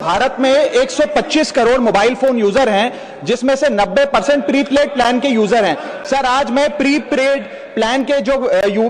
भारत में 125 crore mobile phone user हैं, जिसमें से 90% प्रीपेड प्लान के यूजर हैं। सर, आज मैं प्रीपेड प्लान के जो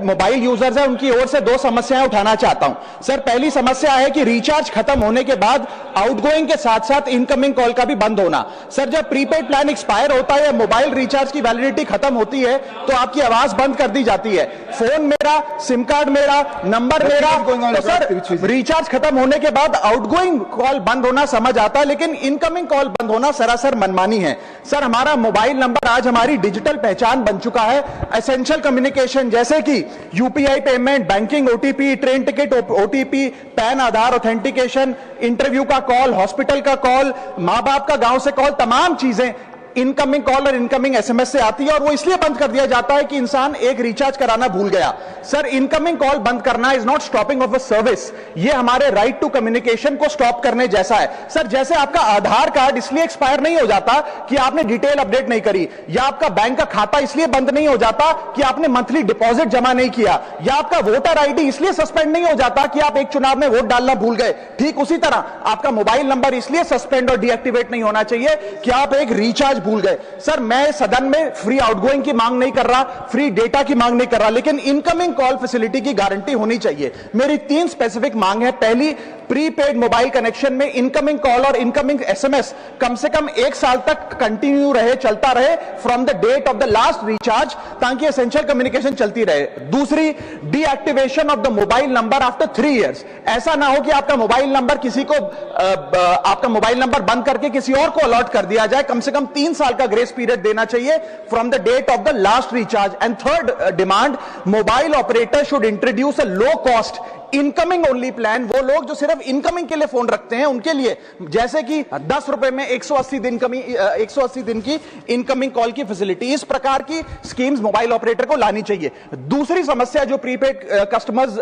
मोबाइल यूजर्स हैं उनकी ओर से दो समस्याएं उठाना चाहता हूं। सर, पहली समस्या है कि रिचार्ज खत्म होने के बाद आउटगोइंग के साथ साथ इनकमिंग कॉल का भी बंद होना। सर, जब प्रीपेड प्लान एक्सपायर होता है या मोबाइल रिचार्ज की वैलिडिटी खत्म होती है तो आपकी आवाज बंद कर दी जाती है। फोन मेरा, सिम कार्ड मेरा, नंबर मेरा। तो सर, रिचार्ज खत्म होने के बाद आउटगोइंग कॉल बंद होना समझ आता है, लेकिन इनकमिंग कॉल बंद होना सरासर मनमानी है। सर, हमारा मोबाइल नंबर आज हमारी डिजिटल पहचान बन चुका है। एसेंशियल कम्युनिकेशन जैसे कि UPI payment, banking, OTP, train ticket OTP, PAN Aadhaar authentication, interview का कॉल, हॉस्पिटल का कॉल, मां बाप का गांव से कॉल, तमाम चीजें इनकमिंग कॉल और इनकमिंग एसएमएस से आती है और वो इसलिए बंद कर दिया जाता है कि इंसान एक रिचार्ज कराना भूल गया। सर, इनकमिंग कॉल बंद करना is not stopping of a service, ये हमारे राइट टू कम्युनिकेशन को स्टॉप करने जैसा है। सर, जैसे आपका आधार कार्ड इसलिए एक्सपायर नहीं हो जाता कि आपने डिटेल अपडेट नहीं करी, या आपका बैंक का खाता इसलिए बंद नहीं हो जाता कि आपने मंथली डिपॉजिट जमा नहीं किया, या आपका वोटर आईडी इसलिए सस्पेंड नहीं हो जाता कि आप एक चुनाव में वोट डालना भूल गए। ठीक उसी तरह आपका मोबाइल नंबर इसलिए सस्पेंड और डीएक्टिवेट नहीं होना चाहिए कि आप एक रिचार्ज भूल गए। सर, मैं सदन में फ्री आउटगोइंग की मांग नहीं कर रहा, फ्री डेटा की मांग नहीं कर रहा, लेकिन इनकमिंग कॉल फैसिलिटी की गारंटी होनी चाहिए। मेरी 3 स्पेसिफिक मांग है। पहली, प्रीपेड मोबाइल कनेक्शन में इनकमिंग कॉल और इनकमिंग एसएमएस कम से कम 1 साल तक कंटिन्यू रहे, चलता रहे from the date of the last recharge, ताकि एसेंशियल कम्युनिकेशन चलती रहे। दूसरी, deactivation of the mobile number after 3 years. ऐसा ना हो कि आपका मोबाइल नंबर किसी को आपका मोबाइल नंबर बंद करके किसी और को अलॉट कर दिया जाए। कम से कम 3 साल का ग्रेस पीरियड देना चाहिए from the date of the last recharge. And third demand, mobile operator should introduce a low cost incoming only plan. वो लोग जो सिर्फ इनकमिंग के लिए फोन रखते हैं उनके लिए, जैसे कि 10 रुपए में 180 दिन की इनकमिंग कॉल की फैसिलिटी, इस प्रकार की स्कीम्स मोबाइल ऑपरेटर को लानी चाहिए। दूसरी समस्या जो प्रीपेड कस्टमर्स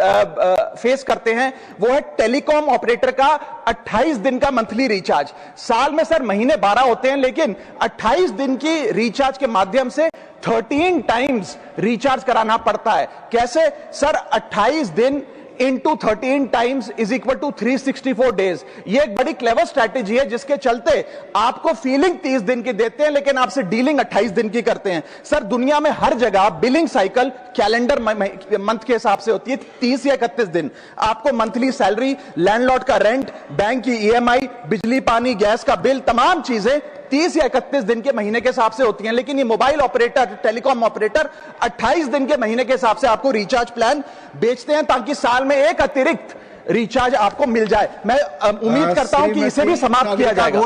फेस करते हैं वो है टेलीकॉम ऑपरेटर का 28 दिन का मंथली रिचार्ज। साल में सर महीने 12 होते हैं, लेकिन 28 दिन की रिचार्ज के माध्यम से 13 टाइम्स रिचार्ज कराना पड़ता है। कैसे सर? 28 दिन into 13 times is equal to 364 days. ये एक बड़ी क्लेवर स्ट्रैटेजी है, जिसके चलते आपको फीलिंग 30 दिन की देते हैं, लेकिन आपसे डीलिंग 28 दिन की करते हैं। सर, दुनिया में हर जगह बिलिंग साइकिल कैलेंडर मंथ के हिसाब से होती है, 30 या 31 दिन। आपको मंथली सैलरी, लैंडलॉर्ड का रेंट, बैंक की ईएमआई, बिजली पानी गैस का बिल, तमाम चीजें 30 या 31 दिन के महीने के हिसाब से होती हैं। लेकिन ये मोबाइल ऑपरेटर, टेलीकॉम ऑपरेटर 28 दिन के महीने के हिसाब से आपको रिचार्ज प्लान बेचते हैं, ताकि साल में एक अतिरिक्त रिचार्ज आपको मिल जाए। मैं उम्मीद करता हूं कि इसे भी समाप्त किया जाएगा।